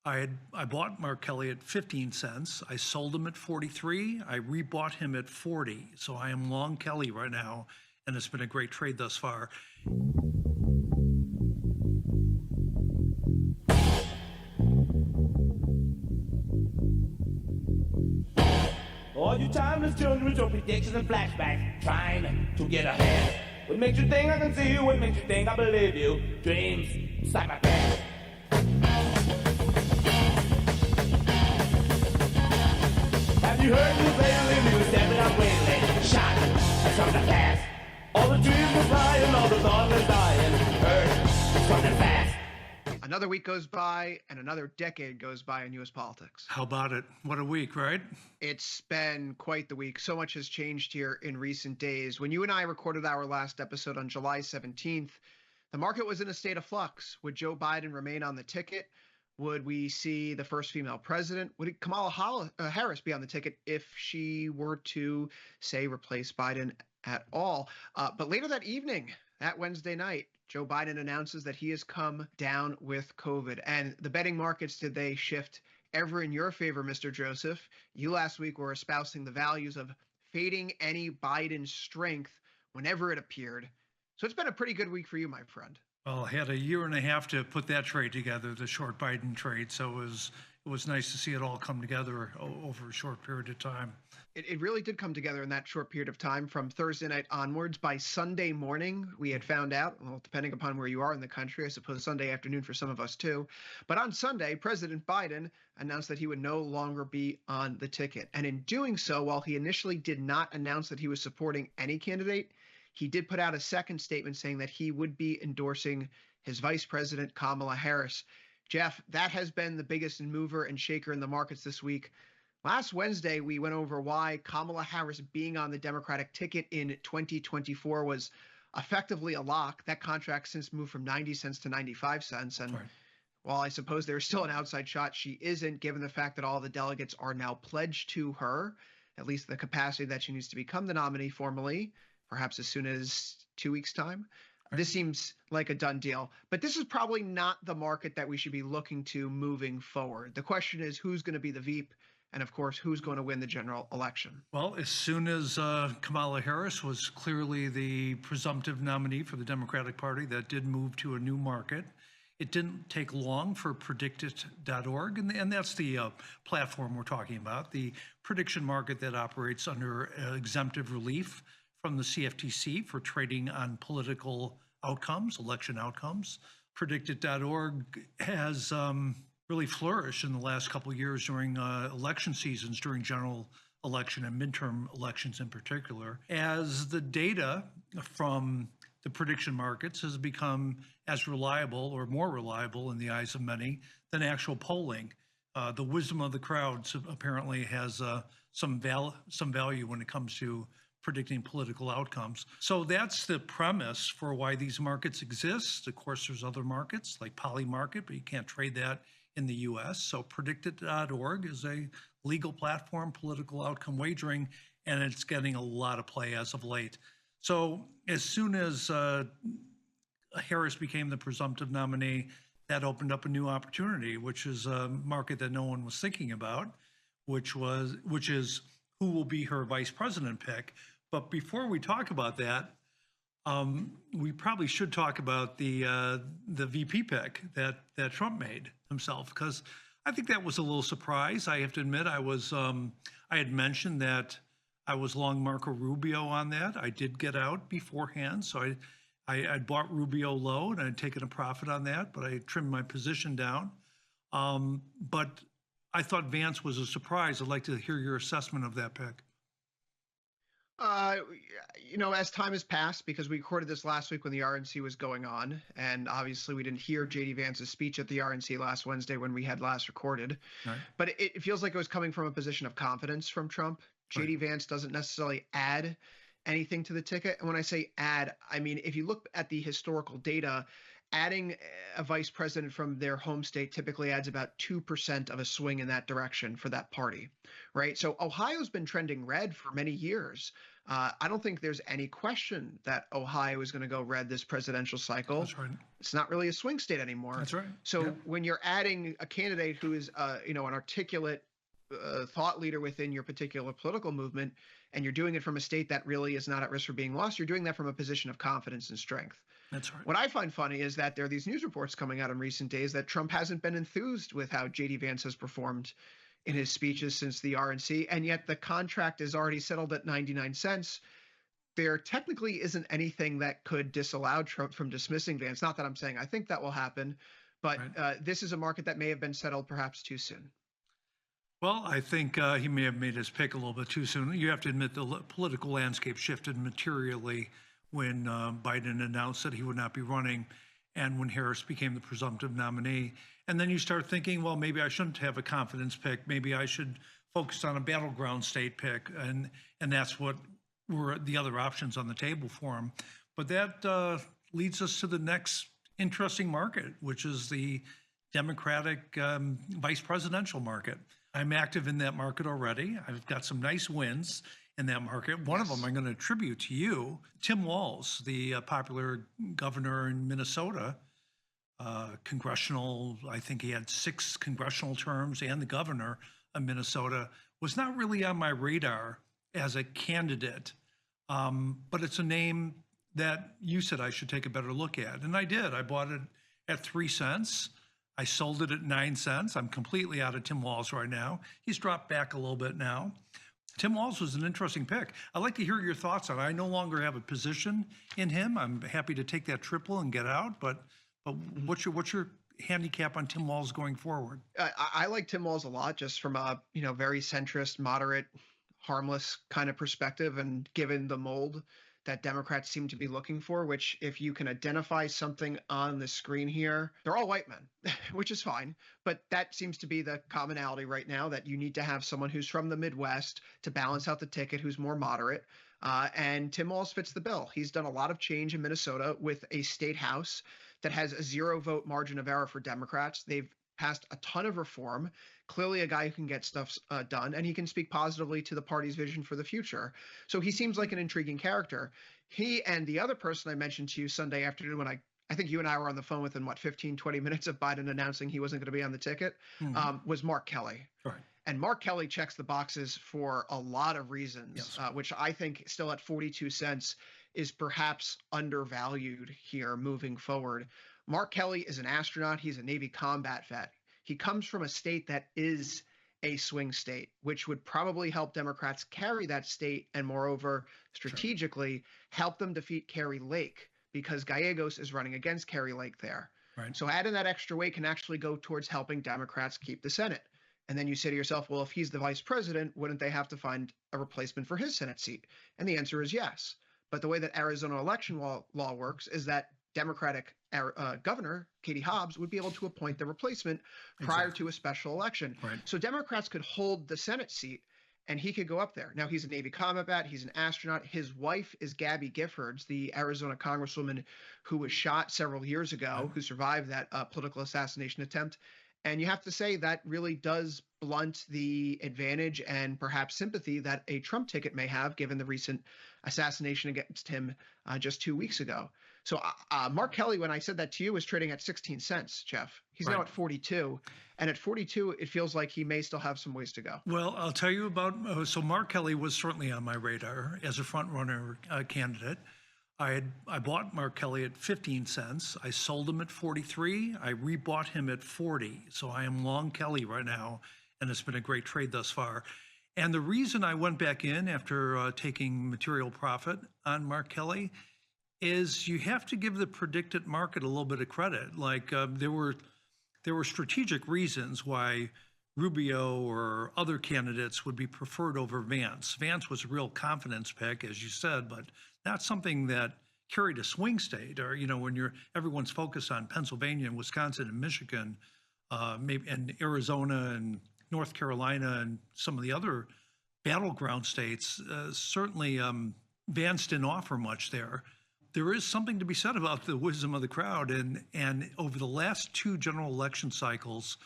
I bought Mark Kelly at 15 cents. I sold him at 43. I rebought him at 40. So I am long Kelly right now, and it's been a great trade thus far. All you timeless children with your predictions and flashbacks, trying to get ahead. What makes you think I can see you? What makes you think I believe you? Dreams inside my bed. Have you heard me lately? We were stepping up lately. Shot that's from the past. All the dreams were flying, all the thoughts are dying. Heard it's coming fast. Another week goes by and another decade goes by in U.S. politics. How about it? What a week, right? It's been quite the week. So much has changed here in recent days. When you and I recorded our last episode on July 17th, the market was in a state of flux. Would Joe Biden remain on the ticket? Would we see the first female president? Would Kamala Harris be on the ticket if she were to, say, replace Biden at all? But later that evening, that Wednesday night, Joe Biden announces that he has come down with COVID. And the betting markets, did they shift ever in your favor, Mr. Joseph? You last week were espousing the values of fading any Biden strength whenever it appeared. So it's been a pretty good week for you, my friend. Well, I had a year and a half to put that trade together, the short Biden trade. So it was nice to see it all come together over a short period of time. It really did come together in that short period of time from Thursday night onwards. By Sunday morning, we had found out, well, depending upon where you are in the country, I suppose Sunday afternoon for some of us too. But on Sunday, President Biden announced that he would no longer be on the ticket. And in doing so, while he initially did not announce that he was supporting any candidate, he did put out a second statement saying that he would be endorsing his vice president, Kamala Harris. Jeff, that has been the biggest mover and shaker in the markets this week. Last Wednesday, we went over why Kamala Harris being on the Democratic ticket in 2024 was effectively a lock. That contract since moved from 90 cents to 95 cents. And while I suppose there's still an outside shot, she isn't, given the fact that all the delegates are now pledged to her, at least the capacity that she needs to become the nominee formally, perhaps as soon as 2 weeks' time. This seems like a done deal, but this is probably not the market that we should be looking to moving forward. The question is, who's going to be the VP? And of course, who's going to win the general election? Well, as soon as Kamala Harris was clearly the presumptive nominee for the Democratic Party, that did move to a new market. It didn't take long for predictit.org, and that's the platform we're talking about, the prediction market that operates under exemptive relief from the CFTC for trading on political outcomes, election outcomes. Predictit.org has really flourished in the last couple of years during election seasons, during general election and midterm elections in particular, as the data from the prediction markets has become as reliable or more reliable in the eyes of many than actual polling. The wisdom of the crowds apparently has some value when it comes to predicting political outcomes. So that's the premise for why these markets exist. Of course, there's other markets like Polymarket, but you can't trade that in the US. So predictit.org is a legal platform, political outcome wagering, and it's getting a lot of play as of late. So as soon as Harris became the presumptive nominee, that opened up a new opportunity, which is a market that no one was thinking about, which is who will be her vice president pick. But before we talk about that, we probably should talk about the VP pick that Trump made himself, because I think that was a little surprise. I have to admit, I had mentioned that I was long Marco Rubio on that. I did get out beforehand, so I bought Rubio low and I'd taken a profit on that, but I trimmed my position down. But I thought Vance was a surprise. I'd like to hear your assessment of that pick. As time has passed, because we recorded this last week when the RNC was going on, and obviously we didn't hear J.D. Vance's speech at the RNC last Wednesday when we had last recorded, right. But it feels like it was coming from a position of confidence from Trump. J.D. Right. Vance doesn't necessarily add anything to the ticket. And when I say add, I mean, if you look at the historical data adding a vice president from their home state typically adds about 2% of a swing in that direction for that party, right? So Ohio's been trending red for many years. I don't think there's any question that Ohio is going to go red this presidential cycle. That's right. It's not really a swing state anymore. That's right. So Yeah. when you're adding a candidate who is, an articulate thought leader within your particular political movement, and you're doing it from a state that really is not at risk for being lost, you're doing that from a position of confidence and strength. That's right. What I find funny is that there are these news reports coming out in recent days that Trump hasn't been enthused with how J.D. Vance has performed in his speeches since the RNC, and yet the contract is already settled at 99 cents. There technically isn't anything that could disallow Trump from dismissing Vance. Not that I'm saying I think that will happen, but Right. this is a market that may have been settled perhaps too soon. Well, I think he may have made his pick a little bit too soon. You have to admit the political landscape shifted materially when Biden announced that he would not be running and when Harris became the presumptive nominee. And then you start thinking, well, maybe I shouldn't have a confidence pick. Maybe I should focus on a battleground state pick. And that's what were the other options on the table for him. But that leads us to the next interesting market, which is the Democratic vice presidential market. I'm active in that market already. I've got some nice wins in that market. One of them I'm going to attribute to you, Tim Walz, the popular governor in Minnesota, congressional, I think he had 6 congressional terms, and the governor of Minnesota, was not really on my radar as a candidate. But it's a name that you said I should take a better look at. And I did. I bought it at 3 cents. I sold it at 9 cents. I'm completely out of Tim Walz right now. He's dropped back a little bit now. Tim Walz was an interesting pick. I'd like to hear your thoughts on it. I no longer have a position in him. I'm happy to take that triple and get out. But what's your handicap on Tim Walz going forward? I like Tim Walz a lot, just from a very centrist, moderate, harmless kind of perspective, and given the mold that Democrats seem to be looking for, which, if you can identify something on the screen here, they're all white men, which is fine. But that seems to be the commonality right now, that you need to have someone who's from the Midwest to balance out the ticket, who's more moderate. And Tim Walz fits the bill. He's done a lot of change in Minnesota with a state house that has a 0 vote margin of error for Democrats. They've passed a ton of reform. Clearly a guy who can get stuff done, and he can speak positively to the party's vision for the future. So he seems like an intriguing character. He and the other person I mentioned to you Sunday afternoon, when I think you and I were on the phone within, 15, 20 minutes of Biden announcing he wasn't going to be on the ticket, was Mark Kelly. Right. And Mark Kelly checks the boxes for a lot of reasons, Yes. which I think still at 42 cents is perhaps undervalued here moving forward. Mark Kelly is an astronaut. He's a Navy combat vet. He comes from a state that is a swing state, which would probably help Democrats carry that state, and moreover, strategically help them defeat Kari Lake, because Gallegos is running against Kari Lake there. Right. So adding that extra weight can actually go towards helping Democrats keep the Senate. And then you say to yourself, well, if he's the vice president, wouldn't they have to find a replacement for his Senate seat? And the answer is yes. But the way that Arizona election law works is that Democratic governor, Katie Hobbs, would be able to appoint the replacement prior to a special election. Right. So Democrats could hold the Senate seat, and he could go up there. Now, he's a Navy combat vet. He's an astronaut. His wife is Gabby Giffords, the Arizona congresswoman who was shot several years ago, who survived that political assassination attempt. And you have to say that really does blunt the advantage and perhaps sympathy that a Trump ticket may have, given the recent assassination against him just 2 weeks ago. So Mark Kelly, when I said that to you, was trading at 16 cents, Jeff. He's now at 42. And at 42, it feels like he may still have some ways to go. Well, I'll tell you about, so Mark Kelly was certainly on my radar as a front runner candidate. I bought Mark Kelly at 15 cents. I sold him at 43. I rebought him at 40. So I am long Kelly right now, and it's been a great trade thus far. And the reason I went back in after taking material profit on Mark Kelly is you have to give the predicted market a little bit of credit. Like there were strategic reasons why Rubio or other candidates would be preferred over Vance. Vance was a real confidence pick, as you said, but not something that carried a swing state. Or when everyone's focused on Pennsylvania and Wisconsin and Michigan, maybe and Arizona and North Carolina and some of the other battleground states. Certainly, Vance didn't offer much there. there is something to be said about the wisdom of the crowd. And over the last two general election cycles,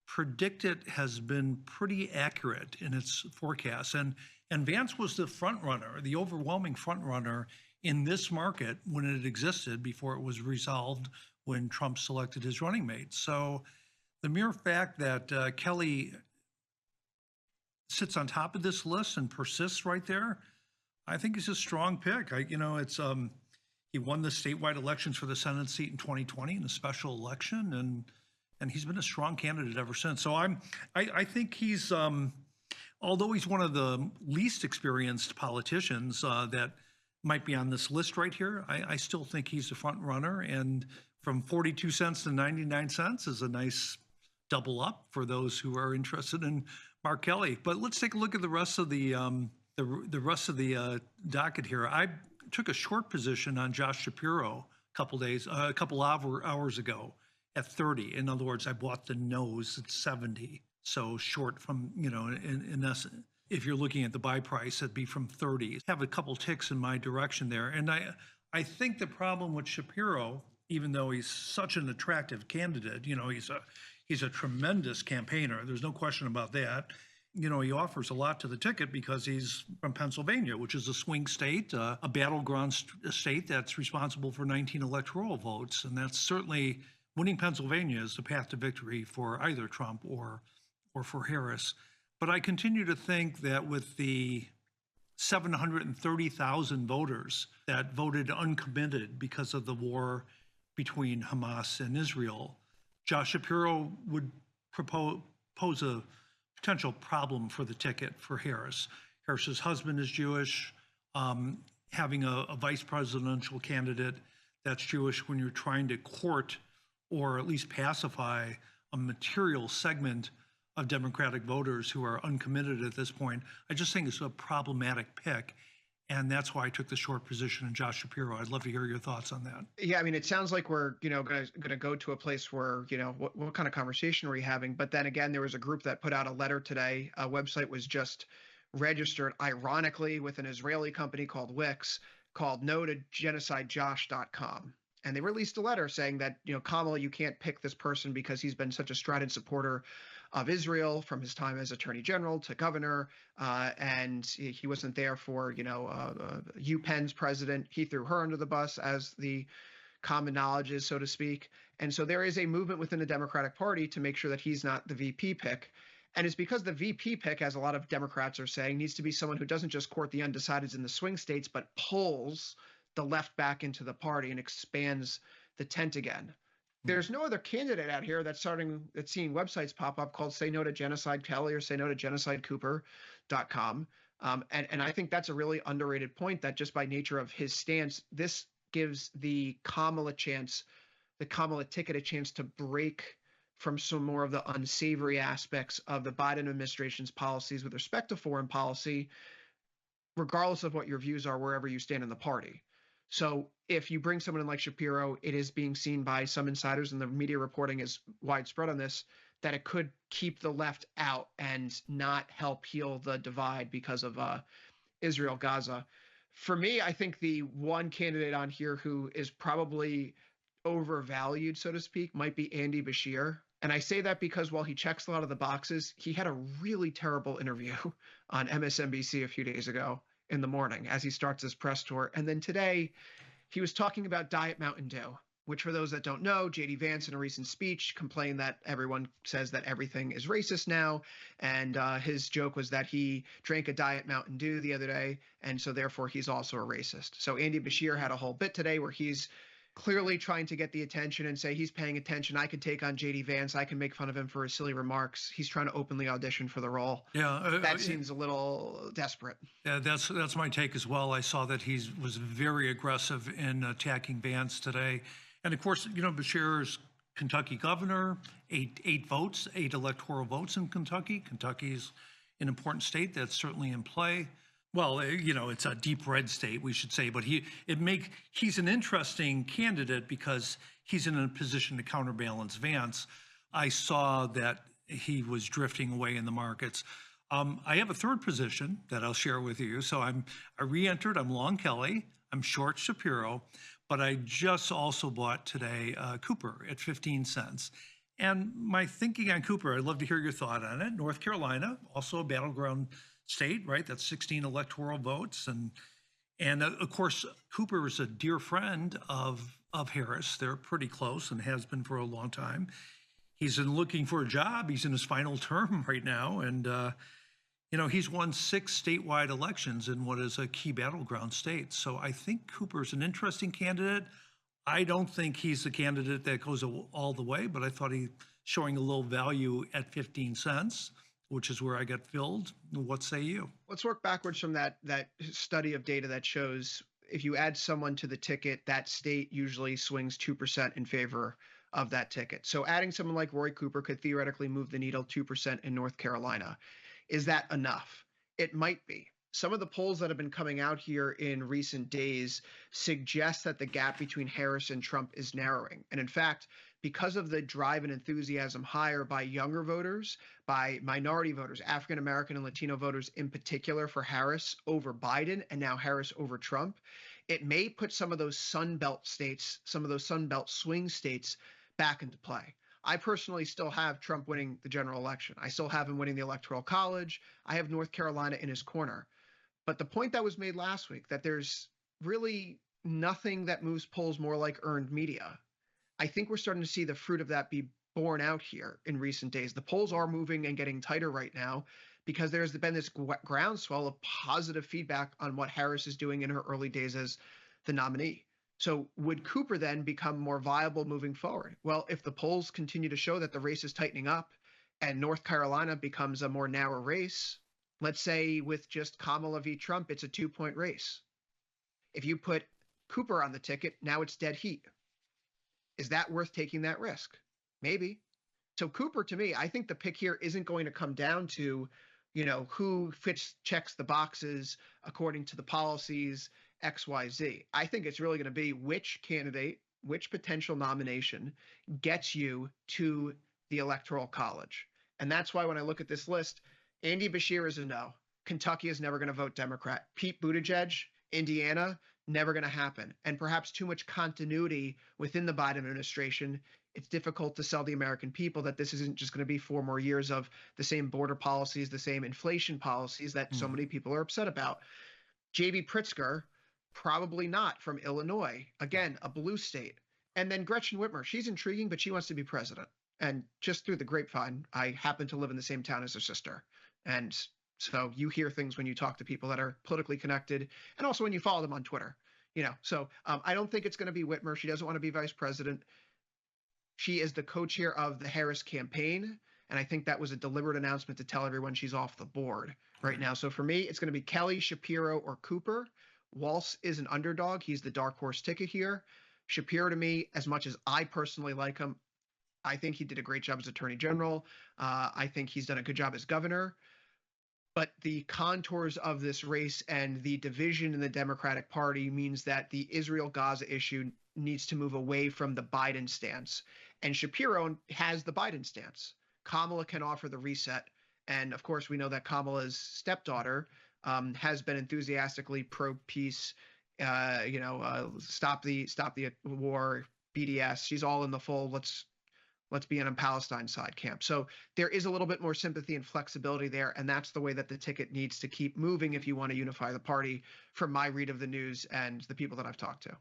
Predictit has been pretty accurate in its forecasts. And Vance was the front runner, the overwhelming front runner in this market when it existed before it was resolved when Trump selected his running mate. So the mere fact that Kelly sits on top of this list and persists right there, I think is a strong pick. He won the statewide elections for the Senate seat in 2020 in a special election, and he's been a strong candidate ever since. So I think he's, although he's one of the least experienced politicians that might be on this list right here, I still think he's the front runner. And from 42 cents to 99 cents is a nice double up for those who are interested in Mark Kelly. But let's take a look at the rest of the docket here. I took a short position on Josh Shapiro a couple hours ago at 30. In other words, I bought the nose at 70. So short from, in essence, if you're looking at the buy price, it'd be from 30. Have a couple ticks in my direction there. And I think the problem with Shapiro, even though he's such an attractive candidate, he's a tremendous campaigner. There's no question about that. He offers a lot to the ticket because he's from Pennsylvania, which is a swing state, a battleground state that's responsible for 19 electoral votes. And that's certainly winning Pennsylvania is the path to victory for either Trump or for Harris. But I continue to think that with the 730,000 voters that voted uncommitted because of the war between Hamas and Israel, Josh Shapiro would pose a potential problem for the ticket for Harris. Harris's husband is Jewish. Having a vice presidential candidate that's Jewish when you're trying to court or at least pacify a material segment of Democratic voters who are uncommitted at this point, I just think it's a problematic pick. And that's why I took the short position in Josh Shapiro. I'd love to hear your thoughts on that. Yeah, I mean, it sounds like we're, going to go to a place where, what kind of conversation are we having? But then again, there was a group that put out a letter today. A website was just registered, ironically, with an Israeli company called Wix, called no-to-genocidejosh.com. And they released a letter saying that, Kamala, you can't pick this person because he's been such a strident supporter of Israel from his time as attorney general to governor, and he wasn't there for, UPenn's president. He threw her under the bus, as the common knowledge is, so to speak. And so there is a movement within the Democratic Party to make sure that he's not the VP pick. And it's because the VP pick, as a lot of Democrats are saying, needs to be someone who doesn't just court the undecideds in the swing states, but pulls the left back into the party and expands the tent again. There's no other candidate out here that's seeing websites pop up called Say No to Genocide Kelly or Say No to GenocideCooper.com. And I think that's a really underrated point, that just by nature of his stance, this gives the Kamala ticket a chance to break from some more of the unsavory aspects of the Biden administration's policies with respect to foreign policy, regardless of what your views are, wherever you stand in the party. So if you bring someone in like Shapiro, it is being seen by some insiders, and the media reporting is widespread on this, that it could keep the left out and not help heal the divide because of Israel-Gaza. For me, I think the one candidate on here who is probably overvalued, so to speak, might be Andy Bashir. And I say that because while he checks a lot of the boxes, he had a really terrible interview on MSNBC a few days ago in the morning as he starts his press tour. And then today he was talking about Diet Mountain Dew, which, for those that don't know, J.D. Vance in a recent speech complained that everyone says that everything is racist now. And his joke was that he drank a Diet Mountain Dew the other day, and so therefore he's also a racist. So Andy Bashir had a whole bit today where he's clearly trying to get the attention and say he's paying attention. I could take on J.D. Vance. I can make fun of him for his silly remarks. He's trying to openly audition for the role. Yeah, that seems a little desperate. Yeah, that's my take as well. I saw that he was very aggressive in attacking Vance today. And of course, Bashir's Kentucky governor, eight electoral votes in Kentucky. Kentucky's an important state that's certainly in play. Well, it's a deep red state, we should say, but he's an interesting candidate because he's in a position to counterbalance Vance. I saw that he was drifting away in the markets. I have a third position that I'll share with you. So I re-entered. I'm long Kelly. I'm short Shapiro. but I just also bought today Cooper at 15 cents. And my thinking on Cooper, I'd love to hear your thought on it. North Carolina, also a battleground state, right? That's 16 electoral votes. And of course, Cooper is a dear friend of Harris. They're pretty close and has been for a long time. He's been looking for a job. He's in his final term right now. And, he's won 6 statewide elections in what is a key battleground state. So I think Cooper's an interesting candidate. I don't think he's the candidate that goes all the way, but I thought he's showing a little value at 15 cents, which is where I got filled. What say you? Let's work backwards from that study of data that shows if you add someone to the ticket, that state usually swings 2% in favor of that ticket. So adding someone like Roy Cooper could theoretically move the needle 2% in North Carolina. Is that enough? It might be. Some of the polls that have been coming out here in recent days suggest that the gap between Harris and Trump is narrowing. And in fact, because of the drive and enthusiasm higher by younger voters, by minority voters, African American and Latino voters in particular for Harris over Biden and now Harris over Trump, it may put some of those Sun Belt states, some of those Sun Belt swing states back into play. I personally still have Trump winning the general election. I still have him winning the Electoral College. I have North Carolina in his corner. But the point that was made last week, that there's really nothing that moves polls more like earned media, I think we're starting to see the fruit of that be borne out here in recent days. The polls are moving and getting tighter right now because there's been this groundswell of positive feedback on what Harris is doing in her early days as the nominee. So would Cooper then become more viable moving forward? Well, if the polls continue to show that the race is tightening up and North Carolina becomes a more narrow race, let's say with just Kamala v. Trump, it's a 2-point race. If you put Cooper on the ticket, now it's dead heat. Is that worth taking that risk? Maybe. So Cooper, to me, I think the pick here isn't going to come down to, who checks the boxes according to the policies, XYZ. I think it's really going to be which candidate, which potential nomination gets you to the Electoral College. And that's why when I look at this list, Andy Beshear is a no. Kentucky is never going to vote Democrat. Pete Buttigieg, Indiana, never going to happen. And perhaps too much continuity within the Biden administration. It's difficult to sell the American people that this isn't just going to be 4 more years of the same border policies, the same inflation policies that so many people are upset about. J.B. Pritzker, probably not, from Illinois. Again, a blue state. And then Gretchen Whitmer, she's intriguing, but she wants to be president. And just through the grapevine, I happen to live in the same town as her sister. And so you hear things when you talk to people that are politically connected and also when you follow them on Twitter, So I don't think it's going to be Whitmer. She doesn't want to be vice president. She is the co-chair of the Harris campaign. And I think that was a deliberate announcement to tell everyone she's off the board right now. So for me, it's going to be Kelly, Shapiro, or Cooper. Walz is an underdog. He's the dark horse ticket here. Shapiro, to me, as much as I personally like him, I think he did a great job as attorney general. I think he's done a good job as governor. But the contours of this race and the division in the Democratic Party means that the Israel-Gaza issue needs to move away from the Biden stance. And Shapiro has the Biden stance. Kamala can offer the reset. And of course, we know that Kamala's stepdaughter has been enthusiastically pro-peace, stop the war, BDS. She's all in the full let's be in a Palestine side camp. So there is a little bit more sympathy and flexibility there, and that's the way that the ticket needs to keep moving if you want to unify the party, from my read of the news and the people that I've talked to.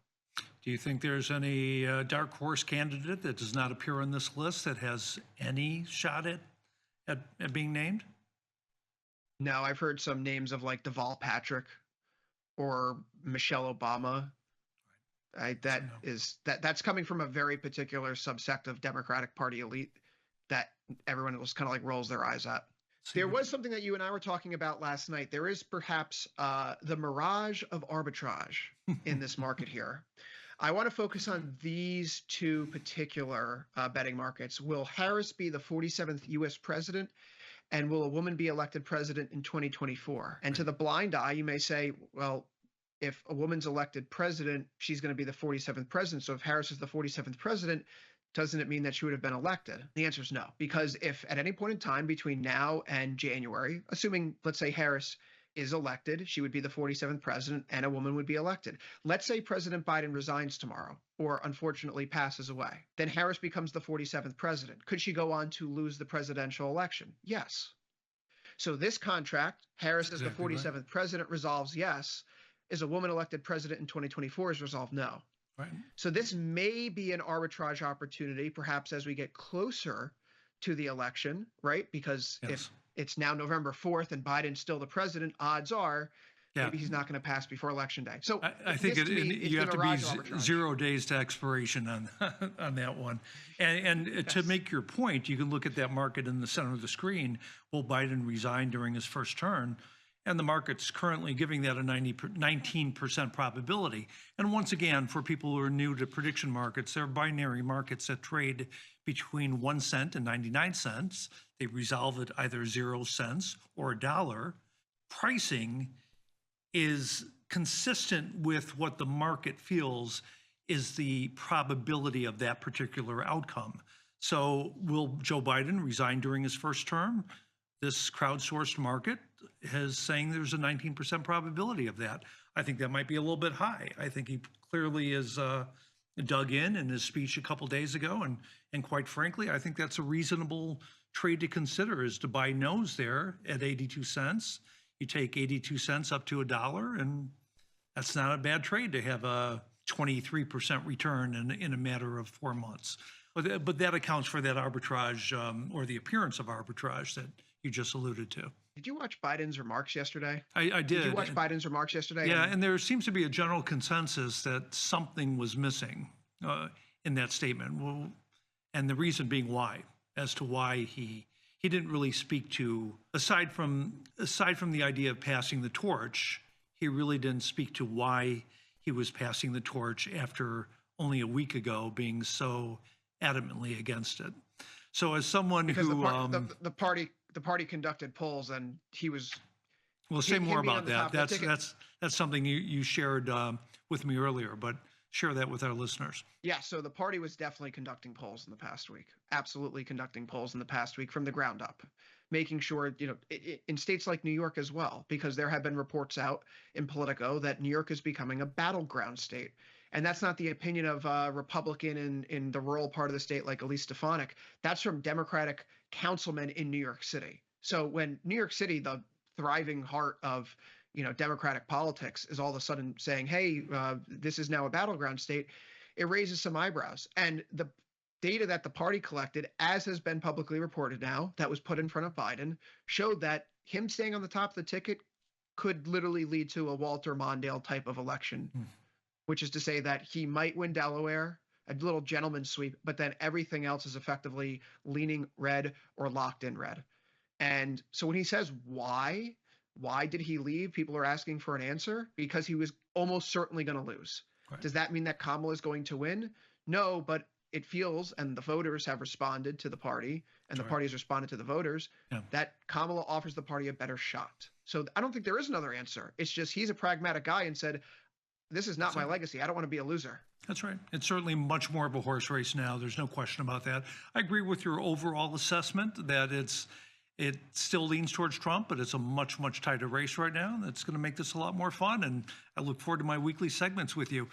Do you think there's any dark horse candidate that does not appear on this list that has any shot at being named? No, I've heard some names of like Deval Patrick or Michelle Obama. That's coming from a very particular subsect of Democratic Party elite that everyone was kind of like rolls their eyes at. There was something that you and I were talking about last night. There is perhaps the mirage of arbitrage in this market here. I want to focus on these 2 particular betting markets. Will Harris be the 47th U.S. president? And will a woman be elected president in 2024? And to the blind eye, you may say, well, if a woman's elected president, she's going to be the 47th president. So if Harris is the 47th president, doesn't it mean that she would have been elected? The answer is no, because if at any point in time between now and January, assuming, let's say, Harris is elected, she would be the 47th president and a woman would be elected. Let's say President Biden resigns tomorrow or unfortunately passes away. Then Harris becomes the 47th president. Could she go on to lose the presidential election? Yes. So this contract, Harris as the 47th president resolves yes. Is a woman elected president in 2024 is resolved no. Right. So this may be an arbitrage opportunity, perhaps as we get closer to the election, right? Because if it's now November 4th and Biden's still the president, odds are maybe he's not going to pass before Election Day. So I think you have to be 0 days to expiration on on that one. And to make your point, you can look at that market in the center of the screen. Will Biden resign during his first term? And the market's currently giving that a 19% probability. And once again, for people who are new to prediction markets, they're binary markets that trade between 1 cent and 99 cents. They resolve at either 0 cents or $1. Pricing is consistent with what the market feels is the probability of that particular outcome. So will Joe Biden resign during his first term? This crowdsourced market is saying there's a 19% probability of that. I think that might be a little bit high. I think he clearly is dug in his speech a couple days ago. And quite frankly, I think that's a reasonable trade to consider, is to buy no's there at 82 cents. You take 82 cents up to $1, and that's not a bad trade to have a 23% return in a matter of 4 months. But that accounts for that arbitrage or the appearance of arbitrage that you just alluded to. Did you watch Biden's remarks yesterday? I did. Did you watch Biden's remarks yesterday? Yeah, and there seems to be a general consensus that something was missing in that statement. Well, and the reason being why, as to why he didn't really speak to, aside from the idea of passing the torch, he really didn't speak to why he was passing the torch after only a week ago being so adamantly against it. So as someone because who the party conducted polls and he was. Well, say more about that. That's something you shared with me earlier, but share that with our listeners. Yeah, so the party was definitely conducting polls in the past week. Absolutely conducting polls in the past week from the ground up, making sure, in states like New York as well, because there have been reports out in Politico that New York is becoming a battleground state. And that's not the opinion of a Republican in the rural part of the state like Elise Stefanik. That's from Democratic councilmen in New York City. So when New York City, the thriving heart of Democratic politics, is all of a sudden saying, hey, this is now a battleground state, it raises some eyebrows. And the data that the party collected, as has been publicly reported now, that was put in front of Biden, showed that him staying on the top of the ticket could literally lead to a Walter Mondale type of election. Which is to say that he might win Delaware, a little gentleman's sweep, but then everything else is effectively leaning red or locked in red. And so when he says why did he leave? People are asking for an answer because he was almost certainly going to lose. Right. Does that mean that Kamala is going to win? No, but it feels, and the voters have responded to the party, and the party has responded to the voters, that Kamala offers the party a better shot. So I don't think there is another answer. It's just he's a pragmatic guy and said, this is not my legacy. I don't want to be a loser. That's right. It's certainly much more of a horse race now. There's no question about that. I agree with your overall assessment that it still leans towards Trump, but it's a much, much tighter race right now. That's going to make this a lot more fun. And I look forward to my weekly segments with you.